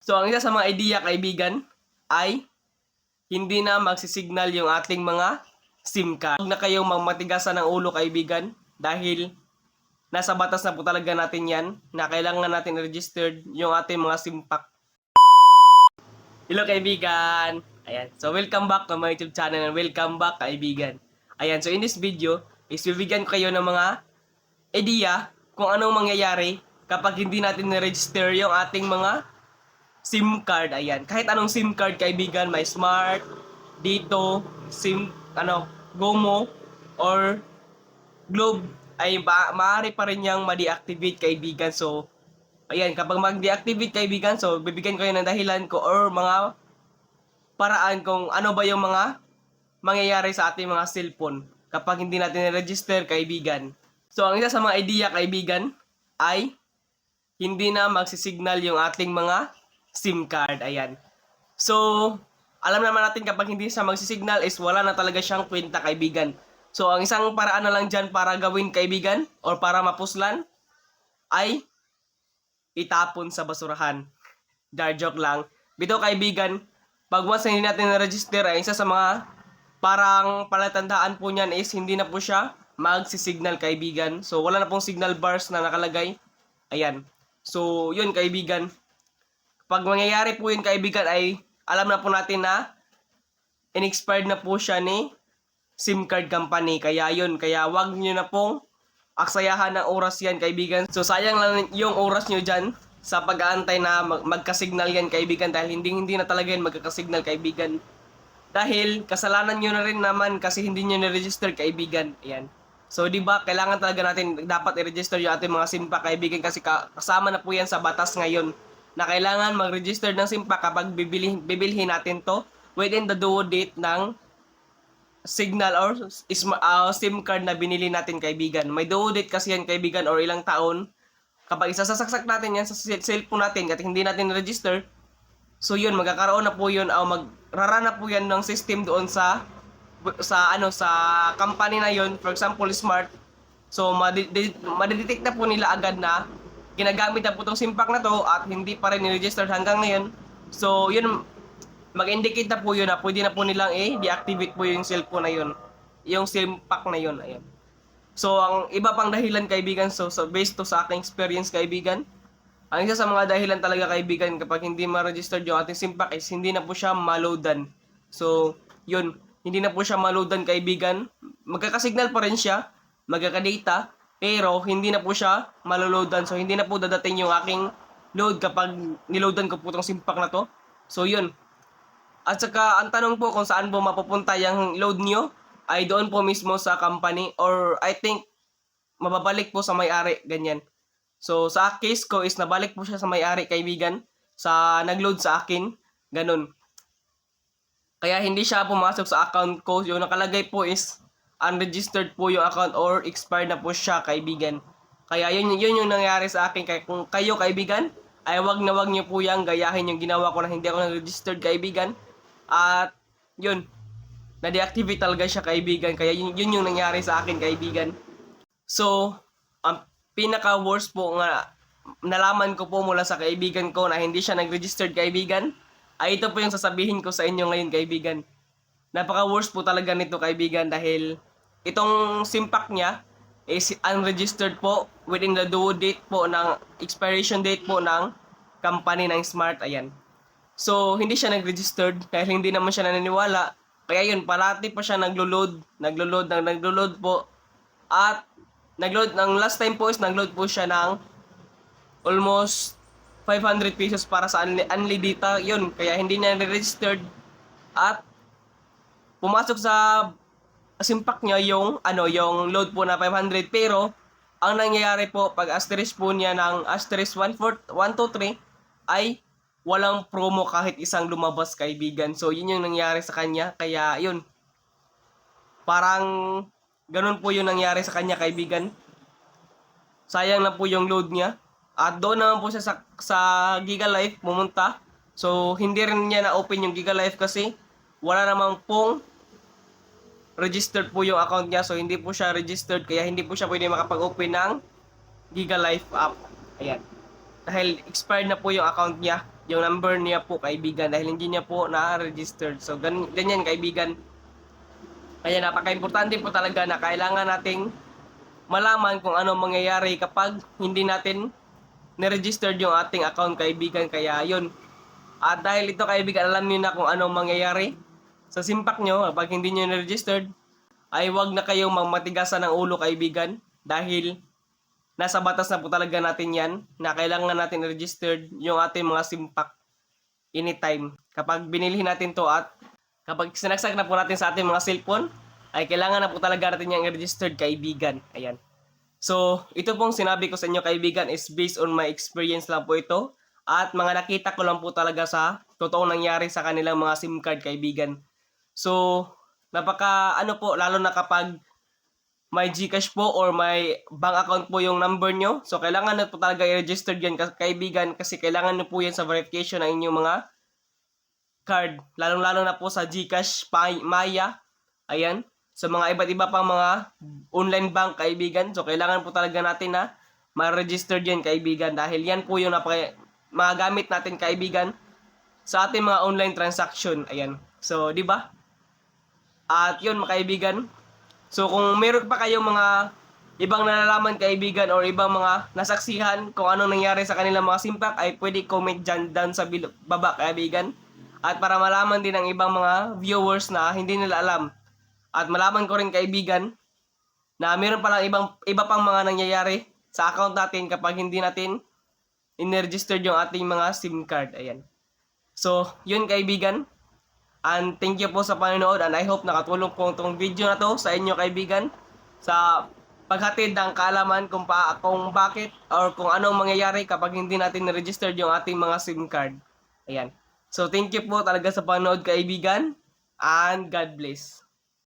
So, ang isa sa mga idea, kaibigan, ay hindi na magsisignal yung ating mga SIM card. Huwag na kayong mamatigasan ng ulo, kaibigan, dahil nasa batas na po talaga natin yan na kailangan natin i-registered yung ating mga SIM pack. Hello, kaibigan! Ayan. So, welcome back to my YouTube channel and welcome back, kaibigan. Ayan. So, in this video, is bibigyan ko kayo ng mga idea kung anong mangyayari kapag hindi natin na-register yung ating mga SIM card. Ayan. Kahit anong SIM card, kaibigan, may Smart, Dito, Gomo, or Globe, ay maaari pa rin niyang ma-deactivate, kaibigan. So, ayan, kapag mag-deactivate, kaibigan, so, bibigyan ko yun ng dahilan ko or mga paraan kung ano ba yung mga mangyayari sa ating mga cellphone kapag hindi natin i-register, kaibigan. So, ang isa sa mga idea, kaibigan, ay hindi na magsisignal yung ating mga SIM card. Ayan. So, alam naman natin kapag hindi siya magsisignal is wala na talaga siyang kwenta, kaibigan. So, ang isang paraan na lang dyan para gawin, kaibigan, or para mapuslan, ay itapon sa basurahan. Joke lang. Bito, kaibigan, pag once na hindi natin na-register, ay isa sa mga parang palatandaan po niyan is hindi na po siya magsisignal, kaibigan. So, wala na pong signal bars na nakalagay. Ayan. So, yun, kaibigan. Pag mangyayari po yun, kaibigan, ay alam na po natin na inexpired na po siya ni SIM card company. Kaya yun, kaya wag nyo na pong aksayahan ng oras yan, kaibigan. So, sayang lang yung oras nyo dyan sa pag-aantay na magka-signal yan, kaibigan, dahil hindi na talaga yan magkakasignal, kaibigan. Dahil kasalanan nyo na rin naman kasi hindi nyo na-register, kaibigan. Ayan. So, di ba, kailangan talaga natin dapat i-register yung ating mga SIM pack, kaibigan, kasi kasama na po yan sa batas ngayon na kailangan mag-register ng SIM pack kapag bibilhin natin to within the due date ng signal or SIM card na binili natin, kaibigan. May due date kasi yan, kaibigan, or ilang taon. Kapag isasaksak natin yan sa cellphone natin at hindi natin register, so yun, magkakaroon na po yun o magrarana po yan ng system doon sa company na yun, for example, Smart. So, madidetect na po nila agad na ginagamit na po itong SIM pack na to at hindi pa rin i-register hanggang ngayon. So, yun, mag-indicate na po yun na pwede na po nilang deactivate po yung cellphone na yun. Yung SIM pack na yun. Ayan. So, ang iba pang dahilan, kaibigan, so based to sa aking experience, kaibigan, ang isa sa mga dahilan talaga, kaibigan, kapag hindi ma-registered yung ating SIM pack is hindi na po siya maloadan. So, yun, hindi na po siya maloadan, kaibigan. Magkakasignal pa rin siya, magkakadata, pero hindi na po siya maloloadan. So, hindi na po dadating yung aking load kapag niloadan ko po itong SIM pack na to. So, yun. At saka, ang tanong po kung saan po mapupunta yung load nyo, ay doon po mismo sa company, or I think mababalik po sa may-ari, ganyan. So, sa case ko is nabalik po siya sa may-ari, kaibigan, sa nag-load sa akin, ganun. Kaya hindi siya pumasok sa account ko. Yung nakalagay po is unregistered po yung account or expired na po siya, kaibigan. Kaya yun yung nangyari sa akin. Kaya kung kayo, kaibigan, ay wag niyo po yang gayahin yung ginawa ko na hindi ako nag-registered, kaibigan. At yun, na-deactivate talaga siya, kaibigan. Kaya yun yung nangyari sa akin, kaibigan. So, ang pinaka-worst po nga nalaman ko po mula sa kaibigan ko na hindi siya nag-registered, kaibigan, ay ito po yung sasabihin ko sa inyo ngayon, kaibigan. Napaka-worst po talaga nito, kaibigan, dahil itong SIM pack niya is unregistered po within the due date po ng expiration date po ng company ng Smart. Ayan. So, hindi siya nag-registered dahil hindi naman siya naniniwala. Kaya yun, parati pa siya naglo-load po. At ng last time po is nagload po siya ng almost 500 pesos para sa unli data. Yun, kaya hindi niya registered. At pumasok sa SIM pack niya yung load po na 500, pero ang nangyayari po pag asterisk po niya ng asterisk 123 ay walang promo kahit isang lumabas, kaibigan. So, yun yung nangyari sa kanya. Kaya, yun. Parang, ganun po yung nangyari sa kanya, kaibigan. Sayang na po yung load niya. At doon naman po siya sa Gigalife pumunta. So, hindi rin niya na-open yung Gigalife kasi wala namang pong registered po yung account niya. So, hindi po siya registered. Kaya hindi po siya pwede makapag-open ng Gigalife app. Ayan. Dahil expired na po yung account niya. yung number niya po kaibigan dahil hindi niya po na-registered. So ganyan kaibigan. Kaya napaka-importante po talaga na kailangan nating malaman kung ano mangyayari kapag hindi natin na-registered yung ating account kaibigan. Kaya yun. At dahil ito kaibigan, alam niyo na kung ano mangyayari sa simpak nyo kapag hindi nyo na-registered, ay wag na kayong magmatigasan ng ulo kaibigan dahil nasa batas na po talaga natin yan na kailangan natin registered yung ating mga simpak anytime. Kapag binili natin to at kapag sinaksak na po natin sa ating mga cellphone, ay kailangan na po talaga natin yung registered kaibigan. Ayan. So, ito pong sinabi ko sa inyo kaibigan is based on my experience lang po ito at mga nakita ko lang po talaga sa totoong nangyari sa kanilang mga SIM card kaibigan. So, napaka ano po, lalo na kapag may GCash po or may bank account po yung number nyo. So, kailangan na po talaga i-register yan kaibigan kasi kailangan nyo po yan sa verification ng inyong mga card. Lalong-lalo na po sa GCash, Maya, ayan. Sa mga iba't iba pang mga online bank kaibigan. So, kailangan po talaga natin na ma-register yan kaibigan dahil yan po yung magagamit natin kaibigan sa ating mga online transaction. Ayan. So, di ba? At yun mga kaibigan. So kung meron pa kayong mga ibang nalalaman kaibigan or ibang mga nasaksihan kung anong nangyari sa kanilang mga simpak ay pwede comment dyan down sa baba kaibigan. At para malaman din ng ibang mga viewers na hindi nila alam. At malaman ko rin kaibigan na meron palang iba pang mga nangyayari sa account natin kapag hindi natin in-registered yung ating mga SIM card. Ayan. So yun kaibigan. And thank you po sa panonood and I hope nakatulong po itong video na to sa inyo kaibigan sa paghatid ng kaalaman kung bakit or kung anong mangyayari kapag hindi natin na-registered yung ating mga SIM card. Ayan. So thank you po talaga sa panonood kaibigan and God bless.